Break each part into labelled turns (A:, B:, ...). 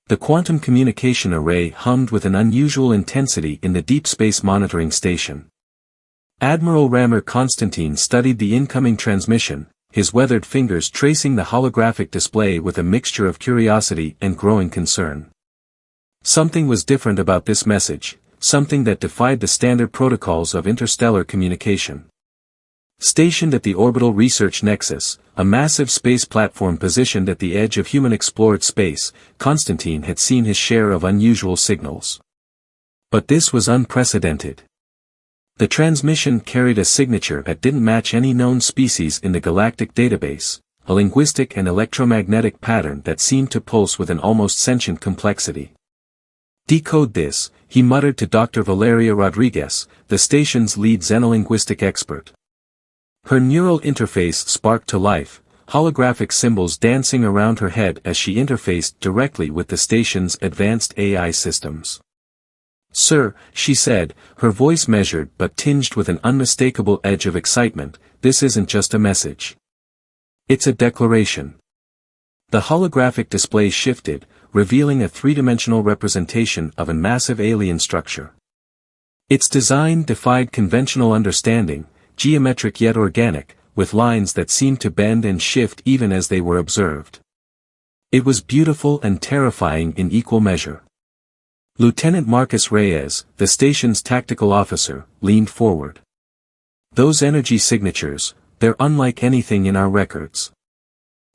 A: The quantum communication array hummed with an unusual intensity in the deep space monitoring station. Admiral Rammer Constantine studied the incoming transmission, his weathered fingers tracing the holographic display with a mixture of curiosity and growing concern. Something was different about this message, something that defied the standard protocols of interstellar communication. Stationed at the Orbital Research Nexus, a massive space platform positioned at the edge of human-explored space, Constantine had seen his share of unusual signals. But this was unprecedented. The transmission carried a signature that didn't match any known species in the galactic database, a linguistic and electromagnetic pattern that seemed to pulse with an almost sentient complexity. "Decode this," he muttered to Dr. Valeria Rodriguez, the station's lead xenolinguistic expert. Her neural interface sparked to life, holographic symbols dancing around her head as she interfaced directly with the station's advanced AI systems. "Sir," she said, her voice measured but tinged with an unmistakable edge of excitement, "this isn't just a message. It's a declaration." The holographic display shifted, revealing a three-dimensional representation of a massive alien structure. Its design defied conventional understanding, geometric yet organic, with lines that seemed to bend and shift even as they were observed. It was beautiful and terrifying in equal measure. Lieutenant Marcus Reyes, the station's tactical officer, leaned forward. "Those energy signatures, they're unlike anything in our records.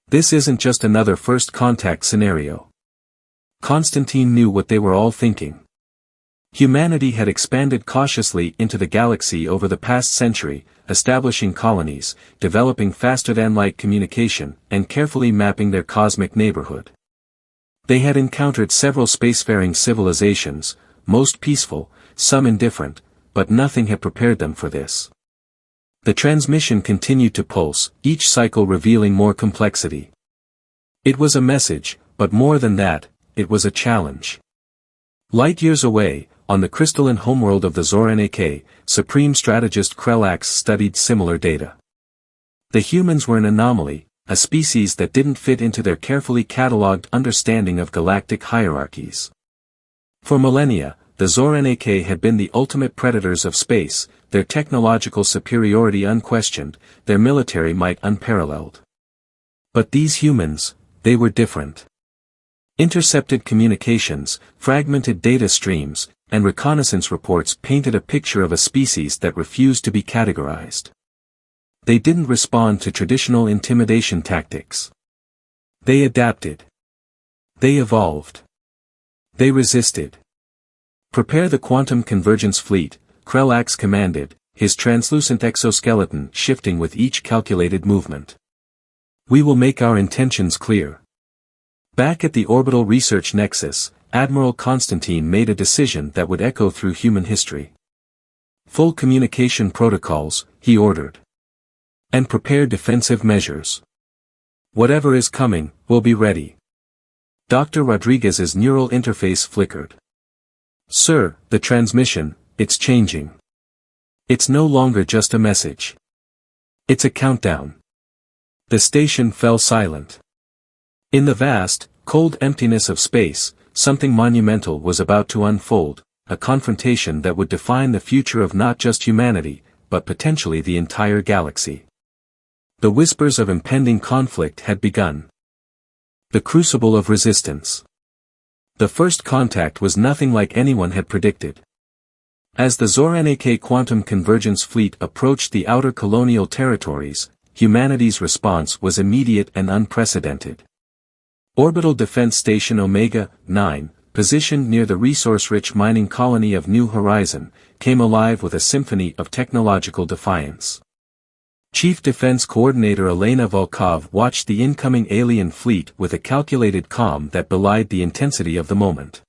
A: This isn't just another first contact scenario." Constantine knew what they were all thinking. Humanity had expanded cautiously into the galaxy over the past century, establishing colonies, developing faster-than-light communication, and carefully mapping their cosmic neighborhood. They had encountered several spacefaring civilizations, most peaceful, some indifferent, but nothing had prepared them for this. The transmission continued to pulse, each cycle revealing more complexity. It was a message, but more than that, it was a challenge. Light years away, on the crystalline homeworld of the Zor-Nak, Supreme Strategist Krelax studied similar data. The humans were an anomaly, a species that didn't fit into their carefully catalogued understanding of galactic hierarchies. For millennia, the Zor-Nak had been the ultimate predators of space, their technological superiority unquestioned, their military might unparalleled. But these humans, they were different. Intercepted communications, fragmented data streams, and reconnaissance reports painted a picture of a species that refused to be categorized. They didn't respond to traditional intimidation tactics. They adapted. They evolved. They resisted. "Prepare the quantum convergence fleet," Krelax commanded, his translucent exoskeleton shifting with each calculated movement. "We will make our intentions clear." Back at the Orbital Research Nexus, Admiral Constantine made a decision that would echo through human history. "Full communication protocols," he ordered. "And prepare defensive measures. Whatever is coming, we'll be ready." Dr. Rodriguez's neural interface flickered. "Sir, the transmission, it's changing. It's no longer just a message. It's a countdown." The station fell silent. In the vast, cold emptiness of space, something monumental was about to unfold, a confrontation that would define the future of not just humanity, but potentially the entire galaxy. The whispers of impending conflict had begun. The crucible of resistance. The first contact was nothing like anyone had predicted. As the Zor-Nak quantum convergence fleet approached the outer colonial territories, humanity's response was immediate and unprecedented. Orbital Defense Station Omega-9, positioned near the resource-rich mining colony of New Horizon, came alive with a symphony of technological defiance. Chief Defense Coordinator Elena Volkov watched the incoming alien fleet with a calculated calm that belied the intensity of the moment.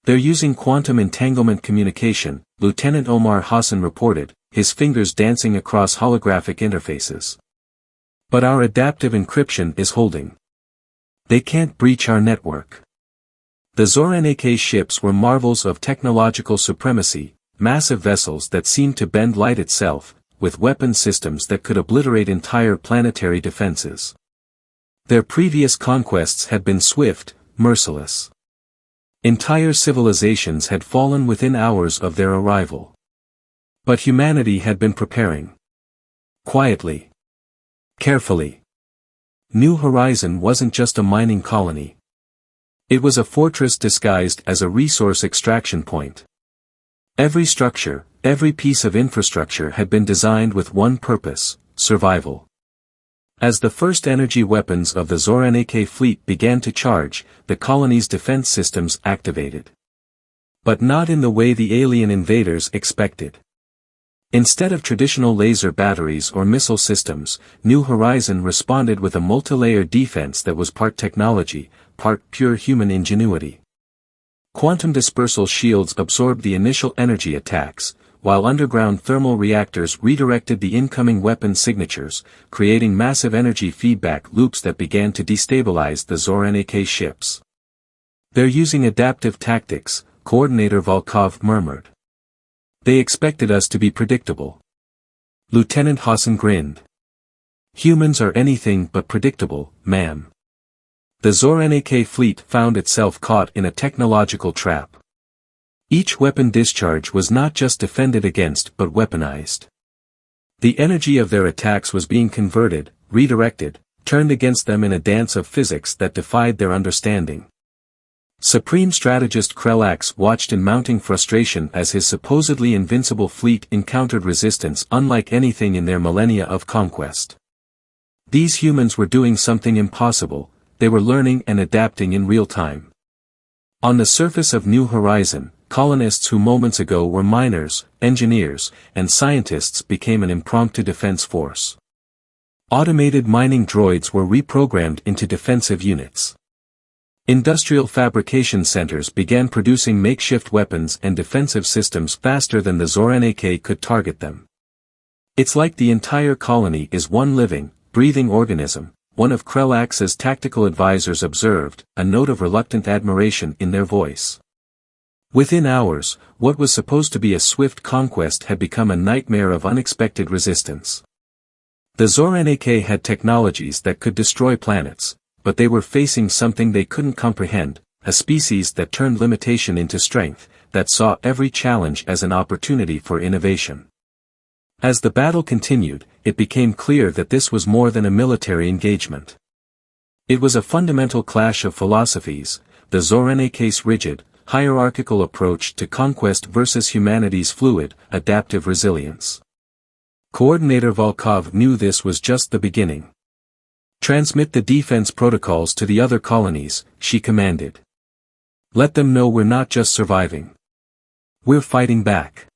A: "They're using quantum entanglement communication," Lieutenant Omar Hassan reported, his fingers dancing across holographic interfaces. "But our adaptive encryption is holding. They can't breach our network." The Zor-Nak ships were marvels of technological supremacy, massive vessels that seemed to bend light itself, with weapon systems that could obliterate entire planetary defenses. Their previous conquests had been swift, merciless. Entire civilizations had fallen within hours of their arrival. But humanity had been preparing. Quietly. Carefully. New Horizon wasn't just a mining colony. It was a fortress disguised as a resource extraction point. Every structure, every piece of infrastructure had been designed with one purpose: survival. As the first energy weapons of the Zoran-AK fleet began to charge, the colony's defense systems activated. But not in the way the alien invaders expected. Instead of traditional laser batteries or missile systems, New Horizon responded with a multi-layer defense that was part technology, part pure human ingenuity. Quantum dispersal shields absorbed the initial energy attacks, while underground thermal reactors redirected the incoming weapon signatures, creating massive energy feedback loops that began to destabilize the Zoran-AK ships. "They're using adaptive tactics," Coordinator Volkov murmured. "They expected us to be predictable." Lieutenant Hassan grinned. "Humans are anything but predictable, ma'am." The Zoran-AK fleet found itself caught in a technological trap. Each weapon discharge was not just defended against but weaponized. The energy of their attacks was being converted, redirected, turned against them in a dance of physics that defied their understanding. Supreme Strategist Krelax watched in mounting frustration as his supposedly invincible fleet encountered resistance unlike anything in their millennia of conquest. These humans were doing something impossible: they were learning and adapting in real time. On the surface of New Horizon, colonists who moments ago were miners, engineers, and scientists became an impromptu defense force. Automated mining droids were reprogrammed into defensive units. Industrial fabrication centers began producing makeshift weapons and defensive systems faster than the Zoran-AK could target them. "It's like the entire colony is one living, breathing organism," one of Krelax's tactical advisors observed, a note of reluctant admiration in their voice. Within hours, what was supposed to be a swift conquest had become a nightmare of unexpected resistance. The Zoran-AK had technologies that could destroy planets, but they were facing something they couldn't comprehend: a species that turned limitation into strength, that saw every challenge as an opportunity for innovation. As the battle continued, it became clear that this was more than a military engagement. It was a fundamental clash of philosophies: the Zoran-AK's rigid, hierarchical approach to conquest versus humanity's fluid, adaptive resilience. Coordinator Volkov knew this was just the beginning. "Transmit the defense protocols to the other colonies," she commanded. "Let them know we're not just surviving. We're fighting back."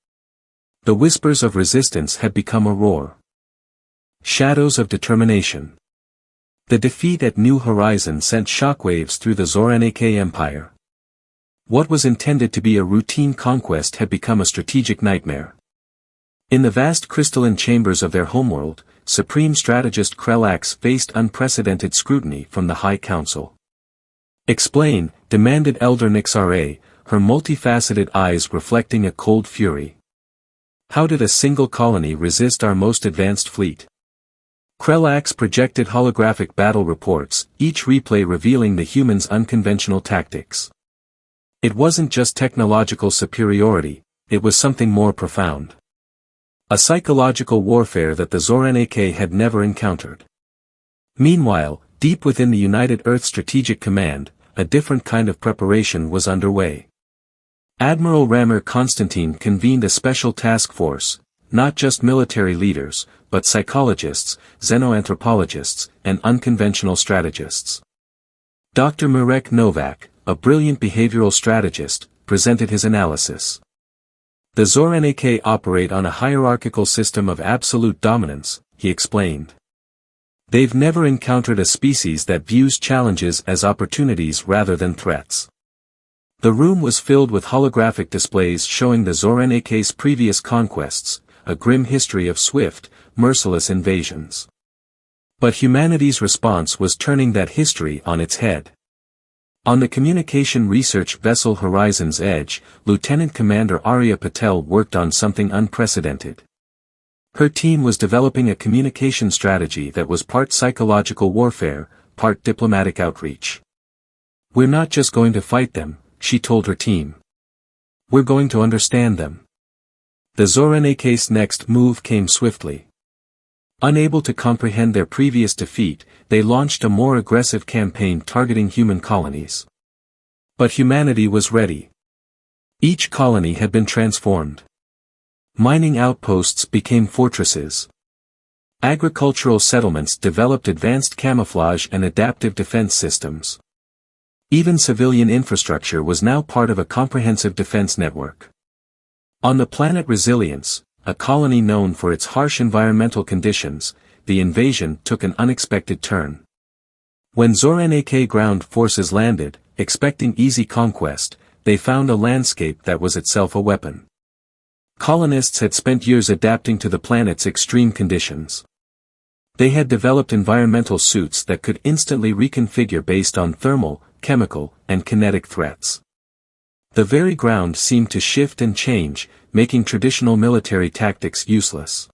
A: The whispers of resistance had become a roar. Shadows of determination. The defeat at New Horizon sent shockwaves through the Zoran-AK Empire. What was intended to be a routine conquest had become a strategic nightmare. In the vast crystalline chambers of their homeworld, Supreme Strategist Krelax faced unprecedented scrutiny from the High Council. "Explain," demanded Elder Nixare, her multifaceted eyes reflecting a cold fury. "How did a single colony resist our most advanced fleet?" Krelax projected holographic battle reports, each replay revealing the humans' unconventional tactics. It wasn't just technological superiority, it was something more profound. A psychological warfare that the Zoran-AK had never encountered. Meanwhile, deep within the United Earth Strategic Command, a different kind of preparation was underway. Admiral Ramir Constantine convened a special task force, not just military leaders, but psychologists, xenoanthropologists, and unconventional strategists. Dr. Mirek Novak, a brilliant behavioral strategist, presented his analysis. The Zoran-AK operate on a hierarchical system of absolute dominance, he explained. They've never encountered a species that views challenges as opportunities rather than threats. The room was filled with holographic displays showing the Zoran-AK's previous conquests, a grim history of swift, merciless invasions. But humanity's response was turning that history on its head. On the communication research vessel Horizon's Edge, Lieutenant Commander Arya Patel worked on something unprecedented. Her team was developing a communication strategy that was part psychological warfare, part diplomatic outreach. "We're not just going to fight them," she told her team. We're going to understand them. The Zorenake's next move came swiftly. Unable to comprehend their previous defeat, they launched a more aggressive campaign targeting human colonies. But humanity was ready. Each colony had been transformed. Mining outposts became fortresses. Agricultural settlements developed advanced camouflage and adaptive defense systems. Even civilian infrastructure was now part of a comprehensive defense network. On the planet Resilience, a colony known for its harsh environmental conditions, the invasion took an unexpected turn. When Zorenake ground forces landed, expecting easy conquest, they found a landscape that was itself a weapon. Colonists had spent years adapting to the planet's extreme conditions. They had developed environmental suits that could instantly reconfigure based on thermal, chemical, and kinetic threats. The very ground seemed to shift and change, making traditional military tactics useless.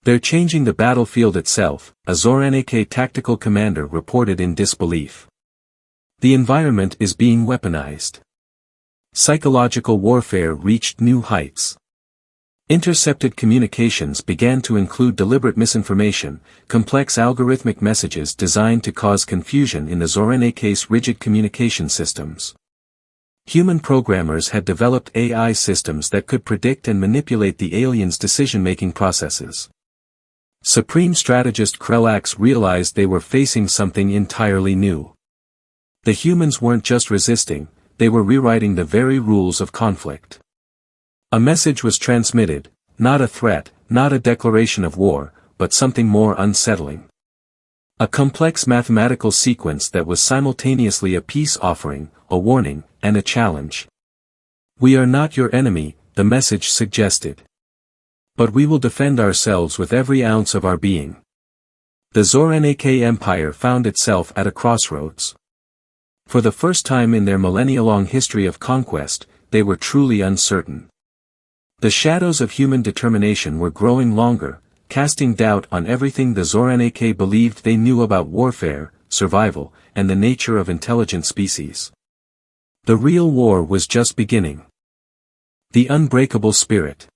A: "They're changing the battlefield itself," a Zorenake tactical commander reported in disbelief. "The environment is being weaponized." Psychological warfare reached new heights. Intercepted communications began to include deliberate misinformation, complex algorithmic messages designed to cause confusion in the Zorenake's rigid communication systems. Human programmers had developed AI systems that could predict and manipulate the aliens' decision-making processes. Supreme strategist Krellax realized they were facing something entirely new. The humans weren't just resisting, they were rewriting the very rules of conflict. A message was transmitted, not a threat, not a declaration of war, but something more unsettling. A complex mathematical sequence that was simultaneously a peace offering, a warning, and a challenge. "We are not your enemy," the message suggested. "But we will defend ourselves with every ounce of our being." The Zorenake Empire found itself at a crossroads. For the first time in their millennia-long history of conquest, they were truly uncertain. The shadows of human determination were growing longer, casting doubt on everything the Zorenake believed they knew about warfare, survival, and the nature of intelligent species. The real war was just beginning. The unbreakable spirit.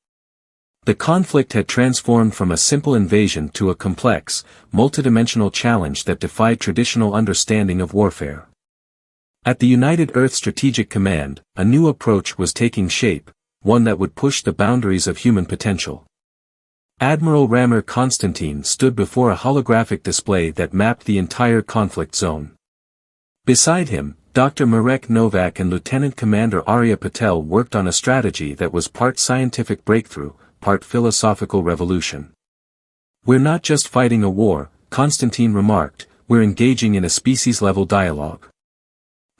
A: The conflict had transformed from a simple invasion to a complex, multidimensional challenge that defied traditional understanding of warfare. At the United Earth Strategic Command, a new approach was taking shape, one that would push the boundaries of human potential. Admiral Ramir Constantine stood before a holographic display that mapped the entire conflict zone. Beside him, Dr. Marek Novak and Lieutenant Commander Arya Patel worked on a strategy that was part scientific breakthrough, part philosophical revolution. "We're not just fighting a war," Constantine remarked, "we're engaging in a species-level dialogue."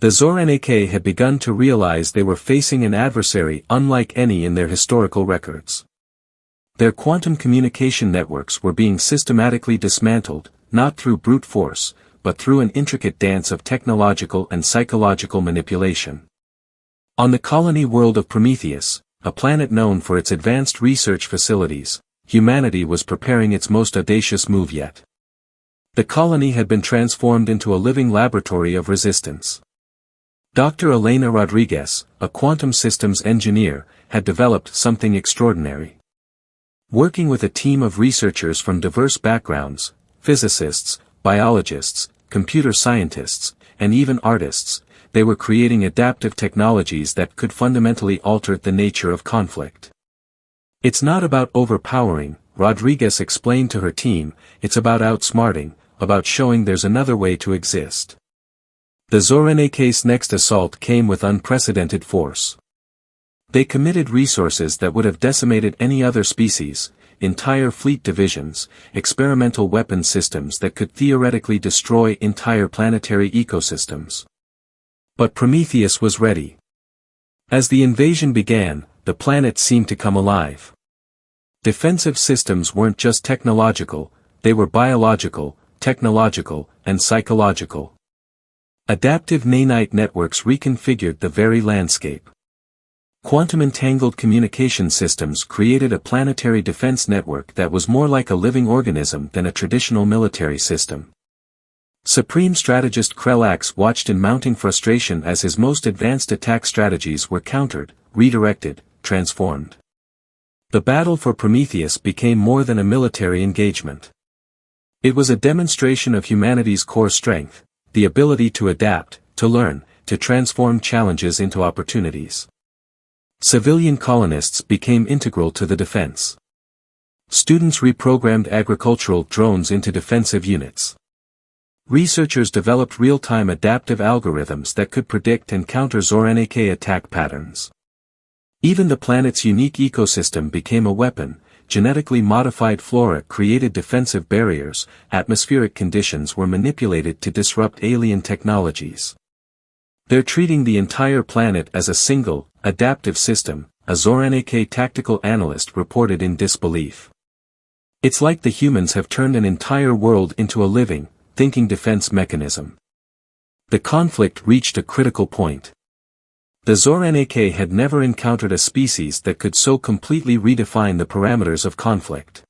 A: The Zorenake had begun to realize they were facing an adversary unlike any in their historical records. Their quantum communication networks were being systematically dismantled, not through brute force, but through an intricate dance of technological and psychological manipulation. On the colony world of Prometheus, a planet known for its advanced research facilities, humanity was preparing its most audacious move yet. The colony had been transformed into a living laboratory of resistance. Dr. Elena Rodriguez, a quantum systems engineer, had developed something extraordinary. Working with a team of researchers from diverse backgrounds, physicists, biologists, computer scientists, and even artists, they were creating adaptive technologies that could fundamentally alter the nature of conflict. "It's not about overpowering," Rodriguez explained to her team, "it's about outsmarting, about showing there's another way to exist." The Zorenake's next assault came with unprecedented force. They committed resources that would have decimated any other species, entire fleet divisions, experimental weapon systems that could theoretically destroy entire planetary ecosystems. But Prometheus was ready. As the invasion began, the planet seemed to come alive. Defensive systems weren't just technological, they were biological, technological, and psychological. Adaptive nanite networks reconfigured the very landscape. Quantum-entangled communication systems created a planetary defense network that was more like a living organism than a traditional military system. Supreme Strategist Krelax watched in mounting frustration as his most advanced attack strategies were countered, redirected, transformed. The battle for Prometheus became more than a military engagement. It was a demonstration of humanity's core strength, the ability to adapt, to learn, to transform challenges into opportunities. Civilian colonists became integral to the defense. Students reprogrammed agricultural drones into defensive units. Researchers developed real-time adaptive algorithms that could predict and counter Zornak attack patterns. Even the planet's unique ecosystem became a weapon. Genetically modified flora created defensive barriers, atmospheric conditions were manipulated to disrupt alien technologies. They're treating the entire planet as a single, adaptive system, a Zornak tactical analyst reported in disbelief. It's like the humans have turned an entire world into a living, thinking defense mechanism. The conflict reached a critical point. The Zornak had never encountered a species that could so completely redefine the parameters of conflict.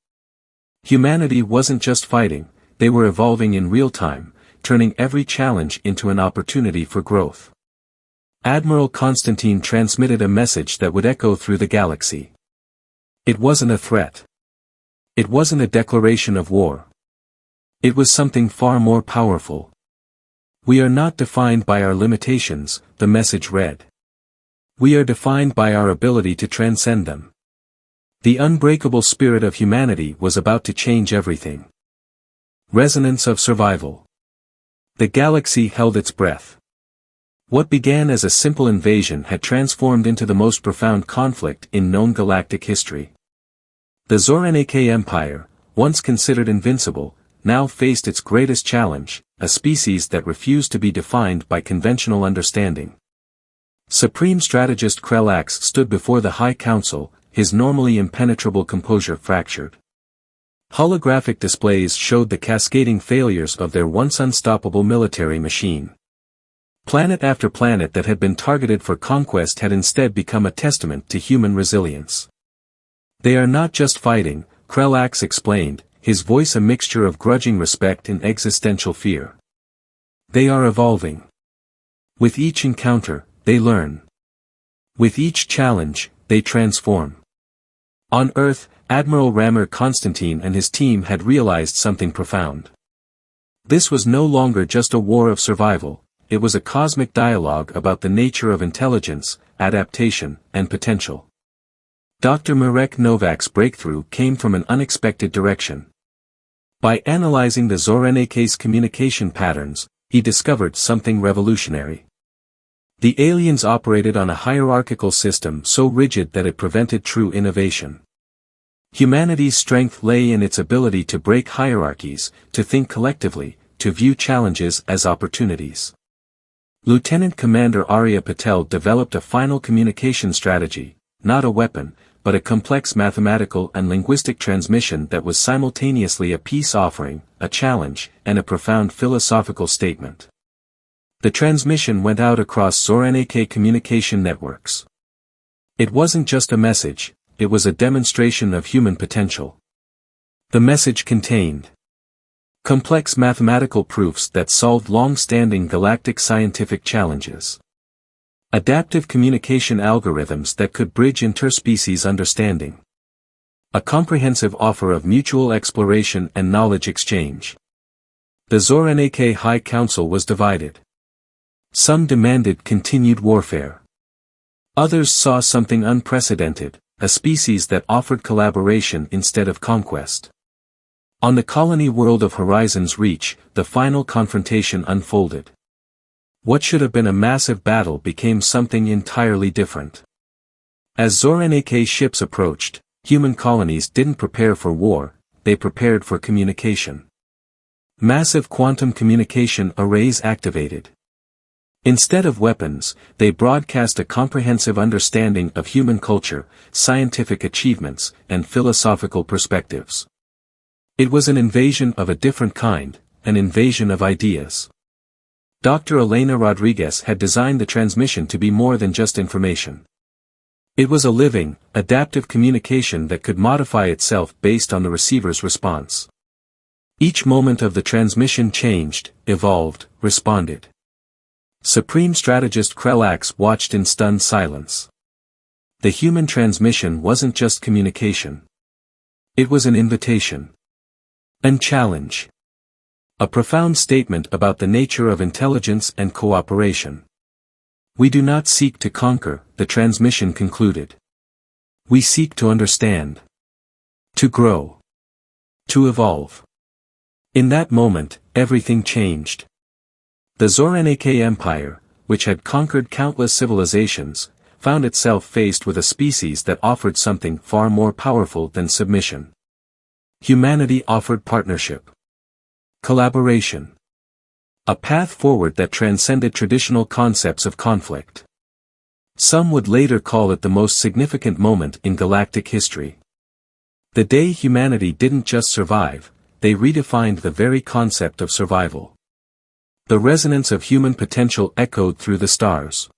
A: Humanity wasn't just fighting, they were evolving in real time, turning every challenge into an opportunity for growth. Admiral Constantine transmitted a message that would echo through the galaxy. It wasn't a threat. It wasn't a declaration of war. It was something far more powerful. We are not defined by our limitations, the message read. We are defined by our ability to transcend them. The unbreakable spirit of humanity was about to change everything. Resonance of survival. The galaxy held its breath. What began as a simple invasion had transformed into the most profound conflict in known galactic history. The Zornak Empire, once considered invincible, now faced its greatest challenge, a species that refused to be defined by conventional understanding. Supreme Strategist Krelax stood before the High Council, his normally impenetrable composure fractured. Holographic displays showed the cascading failures of their once unstoppable military machine. Planet after planet that had been targeted for conquest had instead become a testament to human resilience. They are not just fighting, Krelax explained, his voice a mixture of grudging respect and existential fear. They are evolving. With each encounter, they learn. With each challenge, they transform. On Earth, Admiral Ramir Constantine and his team had realized something profound. This was no longer just a war of survival, it was a cosmic dialogue about the nature of intelligence, adaptation, and potential. Dr. Marek Novak's breakthrough came from an unexpected direction. By analyzing the Zornak's communication patterns, he discovered something revolutionary. The aliens operated on a hierarchical system so rigid that it prevented true innovation. Humanity's strength lay in its ability to break hierarchies, to think collectively, to view challenges as opportunities. Lieutenant Commander Arya Patel developed a final communication strategy, not a weapon, but a complex mathematical and linguistic transmission that was simultaneously a peace offering, a challenge, and a profound philosophical statement. The transmission went out across Zornak communication networks. It wasn't just a message, it was a demonstration of human potential. The message contained complex mathematical proofs that solved long-standing galactic scientific challenges. Adaptive communication algorithms that could bridge interspecies understanding. A comprehensive offer of mutual exploration and knowledge exchange. The Zornak High Council was divided. Some demanded continued warfare. Others saw something unprecedented, a species that offered collaboration instead of conquest. On the colony world of Horizon's Reach, the final confrontation unfolded. What should have been a massive battle became something entirely different. As Zornak ships approached, human colonies didn't prepare for war, they prepared for communication. Massive quantum communication arrays activated. Instead of weapons, they broadcast a comprehensive understanding of human culture, scientific achievements, and philosophical perspectives. It was an invasion of a different kind, an invasion of ideas. Dr. Elena Rodriguez had designed the transmission to be more than just information. It was a living, adaptive communication that could modify itself based on the receiver's response. Each moment of the transmission changed, evolved, responded. Supreme Strategist Krellax watched in stunned silence. The human transmission wasn't just communication. It was an invitation. An challenge. A profound statement about the nature of intelligence and cooperation. We do not seek to conquer, the transmission concluded. We seek to understand. To grow. To evolve. In that moment, everything changed. The Zoranak Empire, which had conquered countless civilizations, found itself faced with a species that offered something far more powerful than submission. Humanity offered partnership. Collaboration. A path forward that transcended traditional concepts of conflict. Some would later call it the most significant moment in galactic history. The day humanity didn't just survive, they redefined the very concept of survival. The resonance of human potential echoed through the stars.